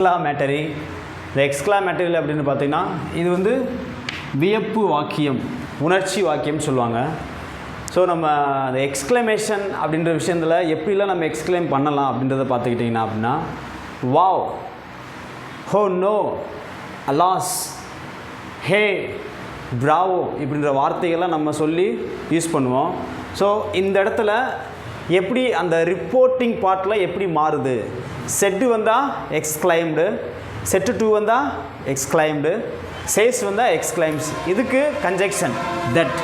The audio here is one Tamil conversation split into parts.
எக்ஸ்க்ளாமேட்டரி. இந்த எக்ஸ்க்ளாமேட்டரி அப்படின்னு பார்த்தீங்கன்னா இது வந்து வியப்பு வாக்கியம், உணர்ச்சி வாக்கியம் சொல்லுவாங்க. ஸோ நம்ம அந்த எக்ஸ்க்ளமேஷன் அப்படின்ற விஷயத்தில் எப்படிலாம் நம்ம எக்ஸ்க்ளைம் பண்ணலாம் அப்படின்றத பார்த்துக்கிட்டிங்கன்னா அப்படின்னா வாவ், ஹோ, நோ, அலாஸ், ஹே, ப்ராவோ இப்படின்ற வார்த்தைகள்லாம் நம்ம சொல்லி யூஸ் பண்ணுவோம். ஸோ இந்த இடத்துல எப்படி அந்த ரிப்போர்ட்டிங் பார்ட்டில் எப்படி மாறுது, செட்டு வந்தால் எக்ஸ்க்ளைம்டு, செட்டு டூ வந்தால் எக்ஸ்க்ளைம்டு, சேஸ் வந்தால் எக்ஸ்க்ளைம்ஸ். இதுக்கு கன்ஜெக்ஷன் தட்.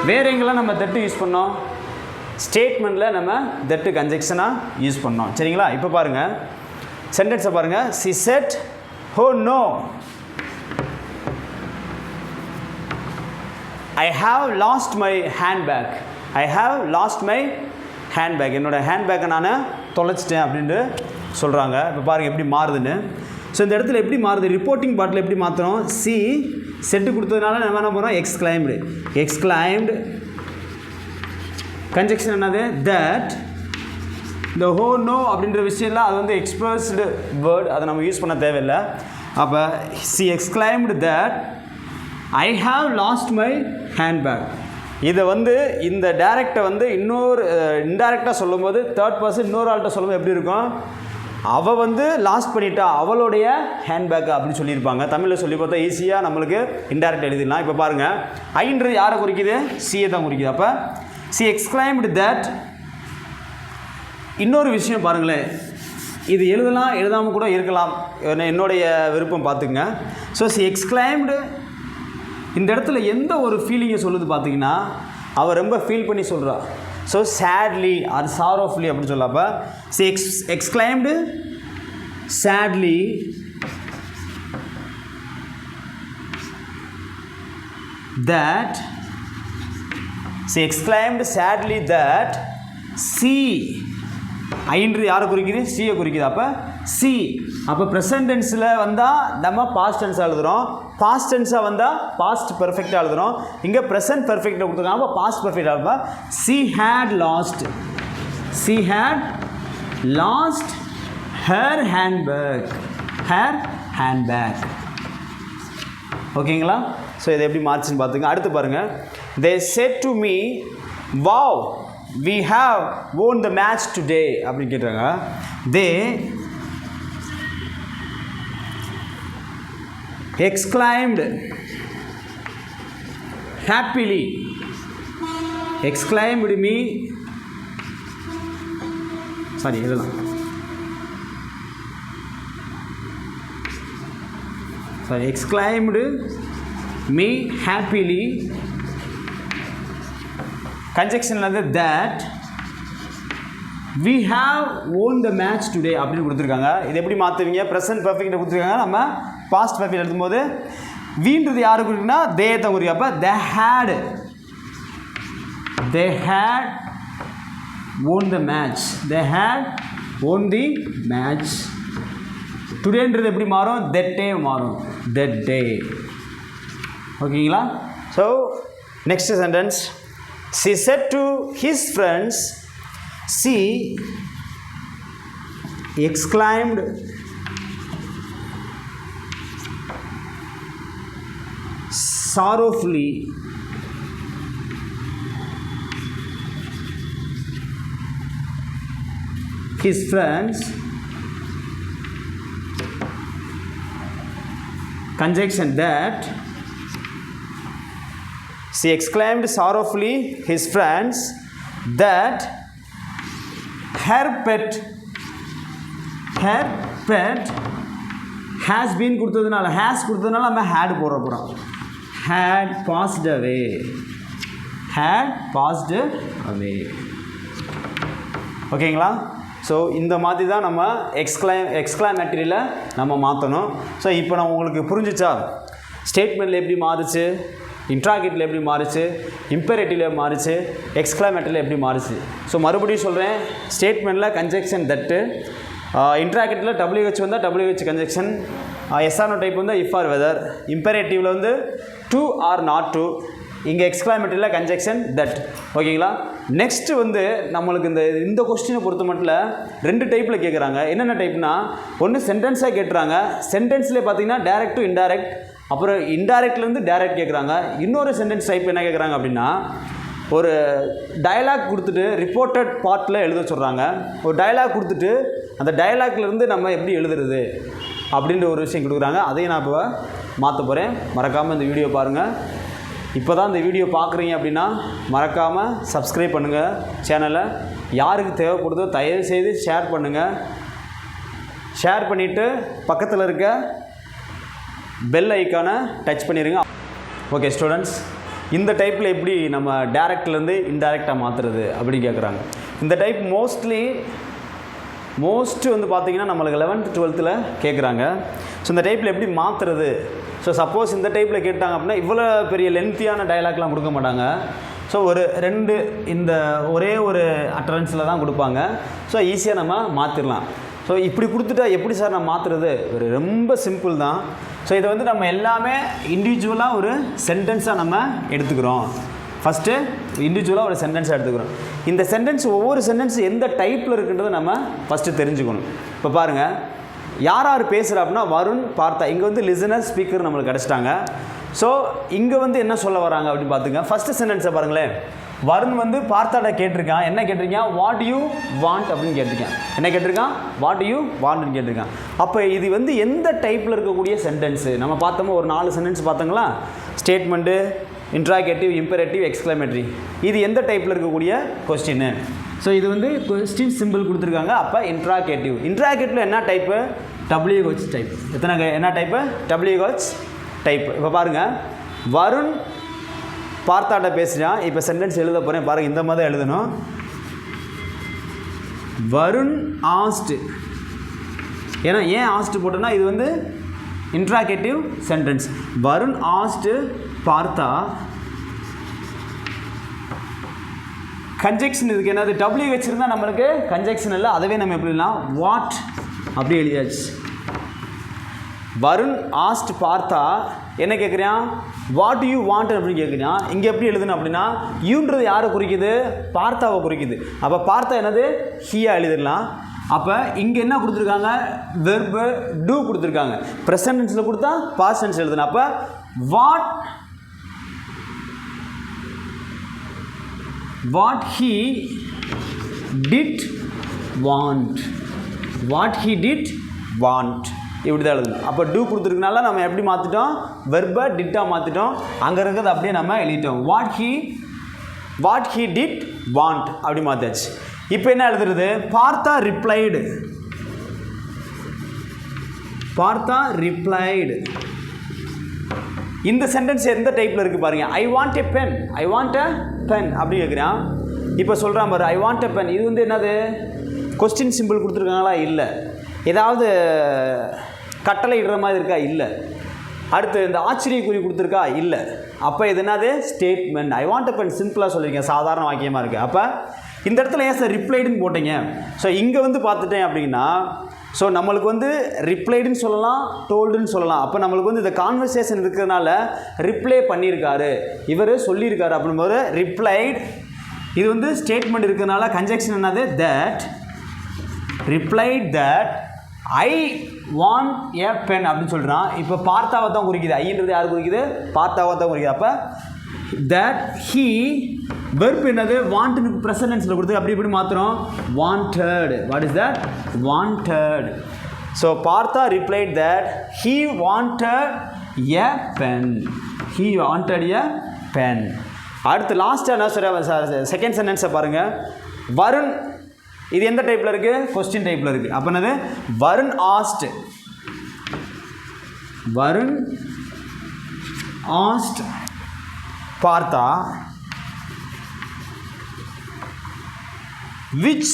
வேறு எங்கெல்லாம் நம்ம தட்டு யூஸ் பண்ணோம்? ஸ்டேட்மெண்ட்டில் நம்ம தட்டு கன்ஜெக்ஷனாக யூஸ் பண்ணோம். சரிங்களா? இப்போ பாருங்கள், சென்டென்ஸை பாருங்கள். சி செட், ஹோ, no, I have lost my handbag. I have lost my handbag. என்னோடய ஹேண்ட்பேக்கை நான் தொலைச்சிட்டேன் அப்படின்ட்டு சொல்கிறாங்க. இப்போ பாருங்கள் எப்படி மாறுதுன்னு. ஸோ இந்த இடத்துல எப்படி மாறுது, ரிப்போர்ட்டிங் பார்ட்டில் எப்படி மாற்றுறோம்? சி செட்டு கொடுத்ததுனால நம்ம என்ன பண்ணுறோம்? எக்ஸ்க்ளைம்டு. எக்ஸ்க்ளைம்டு கன்ஜெக்ஷன் என்னது? தட். இந்த ஹோ, நோ அப்படின்ற விஷயம்லாம் அது வந்து எக்ஸ்பிரஸ்டு வேர்ட், அதை நம்ம யூஸ் பண்ண தேவையில்லை. அப்போ C எக்ஸ்க்ளைம்டு that I have lost my handbag. இதை வந்து இந்த டைரக்டை வந்து இன்னொரு இன்டைரக்டாக சொல்லும்போது தேர்ட் பர்சன் இன்னொரு ஆள்கிட்ட சொல்லும்போது எப்படி இருக்கும்? அவள் வந்து லாஸ்ட் பண்ணிட்டா அவளுடைய ஹேண்ட்பேக்கை அப்படின்னு சொல்லியிருப்பாங்க. தமிழில் சொல்லி பார்த்தா ஈஸியாக நம்மளுக்கு இன்டைரக்ட் எழுதிடலாம். இப்போ பாருங்கள், ஐன்றது யாரை குறிக்குது? சியை தான் குறிக்குது. அப்போ சி எக்ஸ்க்ளைம்டு தட். இன்னொரு விஷயம் பாருங்களேன், இது எழுதலாம் எழுதாமல் கூட இருக்கலாம், என்னுடைய விருப்பம் பார்த்துக்குங்க. ஸோ சி எக்ஸ்க்ளைம்டு இந்த இடத்துல எந்த ஒரு ஃபீலிங்கை சொல்லுது பார்த்தீங்கன்னா, அவள் ரொம்ப ஃபீல் பண்ணி சொல்கிறா. ஸோ சேட்லி ஆர் சாரோஃபுல்லி அப்படின்னு சொல்லப்போ she exclaimed sadly that. She exclaimed sadly that she. ஐன்றது யாரை குறிக்குது? சியை குறிக்குது. அப்போ சி. அப்போ ப்ரெசன்ட் டென்ஸில் வந்தால் நம்ம பாஸ்ட் டென்ஸாக எழுதுகிறோம், பாஸ்ட் டென்ஸாக வந்தால் பாஸ்ட் பெர்ஃபெக்டாக எழுதுகிறோம். இங்கே ப்ரெசன்ட் பெர்ஃபெக்டாக கொடுத்துருக்காங்க, அப்போ பாஸ்ட் பெர்ஃபெக்டாக இருப்போம். She had lost. She had lost her handbag. Her handbag. ஓகேங்களா? ஸோ இதை எப்படி மார்ச்சுன்னு பார்த்துங்க. அடுத்து பாருங்கள். They said to me wow we have won the match today அப்படின்னு கேட்டாங்க. they exclaimed happily. exclaimed me sorry இதெல்லாம் sorry exclaimed me happily. Conjunction வந்து that we have won the match today அப்படின்னு கொடுத்துருக்காங்க. இது எப்படி மாற்றுவீங்க? ப்ரெசன்ட் பர்ஃபெக்டாக கொடுத்துருக்காங்க, நம்ம பாஸ்ட் பர்ஃபெக்ட் எழுதும்போது வீன்றது யாரு குறிக்குன்னா தே தான் குறிக்கும். அப்போ they had won the match. they had won the match. டுடேன்றது எப்படி மாறும்? that day மாறும். that day. ஓகேங்களா? So next sentence. She said to his friends, she exclaimed sorrowfully. His friends. Conjunction that. She exclaimed sorrowfully his friends that her pet has been கொடுத்ததுனால நம்ம had போட போகிறோம். had passed away. ஓகேங்களா? ஸோ இந்த மாதிரி தான் நம்ம எக்ஸ்க்ளைமேட்டரியில் நம்ம மாற்றணும். ஸோ இப்போ நான் உங்களுக்கு புரிஞ்சிச்சா? ஸ்டேட்மெண்ட்டில் எப்படி மாறுச்சு, இன்ட்ராகேட்டில் எப்படி மாறுச்சு, இம்பரேட்டிவில் மாறுச்சு, எக்ஸ்க்ளாமேட்டரியில் எப்படி மாறுச்சு. ஸோ மறுபடியும் சொல்கிறேன், ஸ்டேட்மெண்ட்டில் கன்ஜெக்ஷன் தட்டு, இன்ட்ராகேட்டில் WH வந்தால் WH கன்ஜெக்ஷன், எஸ்ஆர்னோ டைப் வந்து இஃப் ஆர் வெதர், இம்பரேட்டிவில் வந்து டு ஆர் நாட் டு, இங்கே எக்ஸ்க்ளாமேட்டரியில் கன்ஜெக்ஷன் தட். ஓகேங்களா? நெக்ஸ்ட்டு வந்து நம்மளுக்கு இந்த கொஸ்டினை பொறுத்த மட்டும் 2 டைப்பில் கேட்குறாங்க. என்னென்ன டைப்னா, ஒன்று சென்டென்ஸாக கேட்டுறாங்க. சென்டென்ஸ்லேயே பார்த்தீங்கன்னா டைரக்ட் டு இன்டைரக்ட், அப்புறம் இன்டைரக்ட்லேருந்து டைரக்ட் கேட்குறாங்க. இன்னொரு சென்டென்ஸ் டைப் என்ன கேட்குறாங்க அப்படின்னா, ஒரு டயலாக் கொடுத்துட்டு ரிப்போர்ட்டட் பார்ட்டில் எழுத சொல்கிறாங்க. ஒரு டயலாக் கொடுத்துட்டு அந்த டயலாக்லேருந்து நம்ம எப்படி எழுதுறது அப்படின்ற ஒரு விஷயம் கொடுக்குறாங்க. அதையும் நான் இப்போ மாற்ற போகிறேன். மறக்காமல் இந்த வீடியோ பாருங்கள். இப்போ தான் இந்த வீடியோ பார்க்குறீங்க அப்படின்னா மறக்காமல் சப்ஸ்கிரைப் பண்ணுங்கள் சேனலை. யாருக்கு தேவைப்படுதோ தயவுசெய்து ஷேர் பண்ணுங்கள். ஷேர் பண்ணிவிட்டு பக்கத்தில் இருக்க பெல் ஐக்கானை டச் பண்ணிடுங்க. ஓகே ஸ்டூடெண்ட்ஸ், இந்த டைப்பில் எப்படி நம்ம டேரக்ட்லேருந்து இன்டைரக்டாக மாற்றுறது அப்படின்னு கேட்குறாங்க. இந்த டைப் மோஸ்ட்டு வந்து பார்த்திங்கன்னா நம்மளுக்கு 11th 12th கேட்குறாங்க. ஸோ இந்த டைப்பில் எப்படி மாற்றுறது. ஸோ சப்போஸ் இந்த டைப்பில் கேட்டாங்க அப்படின்னா இவ்வளோ பெரிய லென்த்தியான டயலாக்லாம் கொடுக்க மாட்டாங்க. ஸோ ஒரு 2 இந்த ஒரே ஒரு அட்டரன்ஸில் தான் கொடுப்பாங்க. ஸோ ஈஸியாக நம்ம மாற்றிடலாம். ஸோ இப்படி கொடுத்துட்டா எப்படி சார் நான் மாற்றுறது? ரொம்ப சிம்பிள் தான். ஸோ இதை வந்து நம்ம எல்லாமே இண்டிவிஜுவலாக ஒரு சென்டென்ஸாக நம்ம எடுத்துக்கிறோம். ஃபஸ்ட்டு இண்டிவிஜுவலாக ஒரு சென்டென்ஸாக எடுத்துக்கிறோம். இந்த சென்டென்ஸ் ஒவ்வொரு சென்டென்ஸ் எந்த டைப்பில் இருக்குன்றதை நம்ம ஃபஸ்ட்டு தெரிஞ்சுக்கணும். இப்போ பாருங்கள், யார் பேசுகிறா அப்படின்னா வருண், பார்த்தா. இங்கே வந்து லிசனர், ஸ்பீக்கர் நம்மளுக்கு கிடச்சிட்டாங்க. ஸோ இங்கே வந்து என்ன சொல்ல வராங்க அப்படின்னு பார்த்துங்க. ஃபஸ்ட்டு சென்டென்ஸை பாருங்களேன். வருண் வந்து பார்த்தாட கேட்டிருக்கான். என்ன கேட்டிருக்கான்? வாட் யூ வாண்ட் அப்படின்னு கேட்டிருக்கான். என்ன கேட்டிருக்கான்? வாட் யூ வாண்ட்னு கேட்டிருக்கான். அப்போ இது வந்து எந்த டைப்பில் இருக்கக்கூடிய சென்டென்ஸு? நம்ம பார்த்தோமோ ஒரு 4 சென்டென்ஸ் பார்த்தோங்களா? Statement, interrogative, imperative, exclamatory. இது எந்த டைப்பில் இருக்கக்கூடிய கொஸ்டின்னு? ஸோ இது வந்து கொஸ்டின் சிம்பிள் கொடுத்துருக்காங்க. அப்போ இன்ட்ராகேட்டிவ். இன்ட்ராகேட்டிவில் என்ன டைப்பு? WH type. என்ன டைப்பு? WH type. இப்போ பாருங்கள், வருண் பார்த்தாட்ட பேசுகிறான். இப்போ சென்டென்ஸ் எழுத போகிறேன் பாருங்கள். இந்த மாதிரி தான் எழுதணும். வருண் ஆஸ்ட். ஏன்னா ஏன் ஆஸ்ட் போட்டோன்னா இது வந்து இன்ட்ராகேட்டிவ் சென்டென்ஸ். வருண் ஆஸ்ட் பார்த்தா. கன்ஜெக்ஷன் இதுக்கு என்னது? WH இருந்தால் நம்மளுக்கு கன்ஜெக்ஷன் இல்லை. அதுவே நம்ம எப்படிலாம் வாட் அப்படி எழுதியாச்சு. வருண் ஆஸ்ட் பார்த்தா என்ன கேட்குறான்? வாட் யூ வாண்ட் அப்படின்னு கேட்குறான். இங்கே எப்படி எழுதணும் அப்படின்னா, யூன்றது யாரை குறிக்குது? பார்த்தாவை குறிக்குது. அப்போ பார்த்தா என்னது? ஹீயா எழுதிடலாம். அப்போ இங்கே என்ன கொடுத்துருக்காங்க? வெர்பு டூ கொடுத்துருக்காங்க. ப்ரெசன்ட் டென்ஸில் கொடுத்தா பாஸ்ட் டென்ஸ் எழுதணும். அப்போ what he did want. What he did want இப்படி தான் எழுதணும். அப்போ டூ கொடுத்துருக்கனால நம்ம எப்படி மாற்றிட்டோம்? வெர்பை டிட்டாக மாற்றிட்டோம். அங்கே இருக்கிறது அப்படியே நம்ம எழுதிட்டோம். வாட் ஹீ டிட் வாண்ட் அப்படி மாற்றியாச்சு. இப்போ என்ன எழுதுறது? பார்த்தா ரிப்ளைடு. பார்த்தா ரிப்ளைடு. இந்த சென்டென்ஸ் எந்த டைப்பில் இருக்குது பாருங்கள். I want a pen. I want a pen அப்படி கேட்குறான். இப்போ சொல்கிறான் பாரு, ஐ வாண்ட் எ பென். இது வந்து என்னது? கொஸ்டின் சிம்பிள் கொடுத்துருக்காங்களா? இல்லை. ஏதாவது கட்டளை இடுற மாதிரி இருக்கா? இல்லை. அடுத்து இந்த ஆச்சரியக்குறி கொடுத்துருக்கா? இல்லை. அப்போ இது என்னது? Statement. I want a pen சிம்பிளாக சொல்லியிருக்கேன், சாதாரண வாக்கியமாக இருக்குது. அப்போ இந்த இடத்துல ஏன் சார் ரிப்ளைடுன்னு போட்டீங்க? ஸோ இங்கே வந்து பார்த்துட்டேன் அப்படின்னா, ஸோ நம்மளுக்கு வந்து ரிப்ளைடுன்னு சொல்லலாம், டோல்டுன்னு சொல்லலாம். அப்போ நம்மளுக்கு வந்து இந்த கான்வர்சேஷன் இருக்கிறதுனால ரிப்ளை பண்ணியிருக்காரு, இவர் சொல்லியிருக்காரு அப்படின்போது ரிப்ளைட். இது வந்து ஸ்டேட்மெண்ட் இருக்கிறதுனால கன்ஜெக்ஷன் என்னது? That. Replied that I want a pen அப்படின்னு சொல்கிறான். இப்போ பார்த்தாவை தான் குறிக்குது. ஐன்றது யார் குறிக்குது? பார்த்தாவை தான் குறிக்குது. அப்போ தட் ஹீ வெர்ப் என்னது? வாண்ட்னு ப்ரெசன்ட் டென்ஸில் கொடுத்து அப்படி இப்படி மாற்றுறோம். Wanted. What is that? Wanted. So பார்த்தா replied that he wanted a pen. He wanted a pen. அடுத்து லாஸ்ட்டாக என்ன சொல்ல? செகண்ட் சென்டென்ஸை பாருங்கள். வருண். இது எந்த டைப்பில் இருக்குது? கொஸ்டின் டைப்பில் இருக்குது. அப்போ என்னது? வருண் ஆஸ்ட். வருண் ஆஸ்ட் பார்த்தா விச்.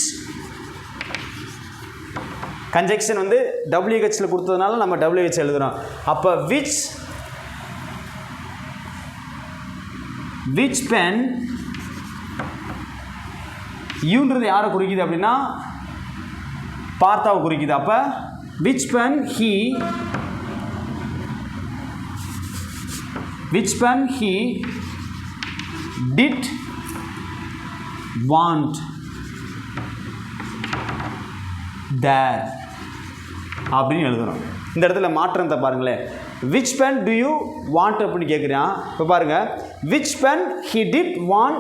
கன்ஜெக்ஷன் வந்து WHல கொடுத்ததுனால நம்ம WH எழுதுகிறோம். அப்போ விச் பென். யூன்றது யாரை குறிக்குது அப்படின்னா பார்த்தாவை குறிக்குது. அப்போ which pen he did want there அப்படின்னு எழுதணும். இந்த இடத்துல மாற்றத்தை பாருங்களேன். which pen do you want அப்படின்னு கேட்குறான். இப்போ பாருங்கள், which pen he did want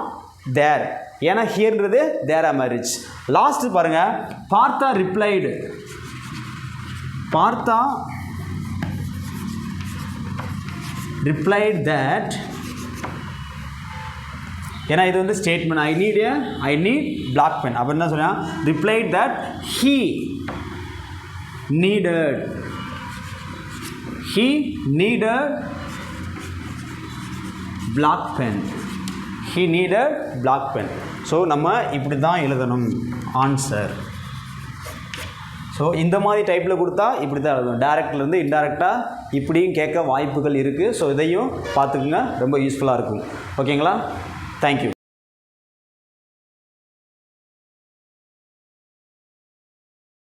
there, ஏன்னா ஹியர்ன்றது தேரா மேரிச். லாஸ்ட் பாருங்கள், பார்த்தா ரிப்ளைடு, பார்த்தா ரிப்ளைட் தட், ஏன்னா இது வந்து statement, I need black pen. அப்போ என்ன சொன்னால் replied that he needed black pen. he needed black pen. So நம்ம இப்படி தான் எழுதணும் ஆன்சர். ஸோ இந்த மாதிரி டைப்பில் கொடுத்தா இப்படி தான் எழுதணும். டேரக்ட்லேருந்து இன்டேரக்டாக இப்படியும் கேட்க வாய்ப்புகள் இருக்குது. ஸோ இதையும் பார்த்துக்குங்க, ரொம்ப யூஸ்ஃபுல்லாக இருக்கும். ஓகேங்களா? தேங்க்யூ.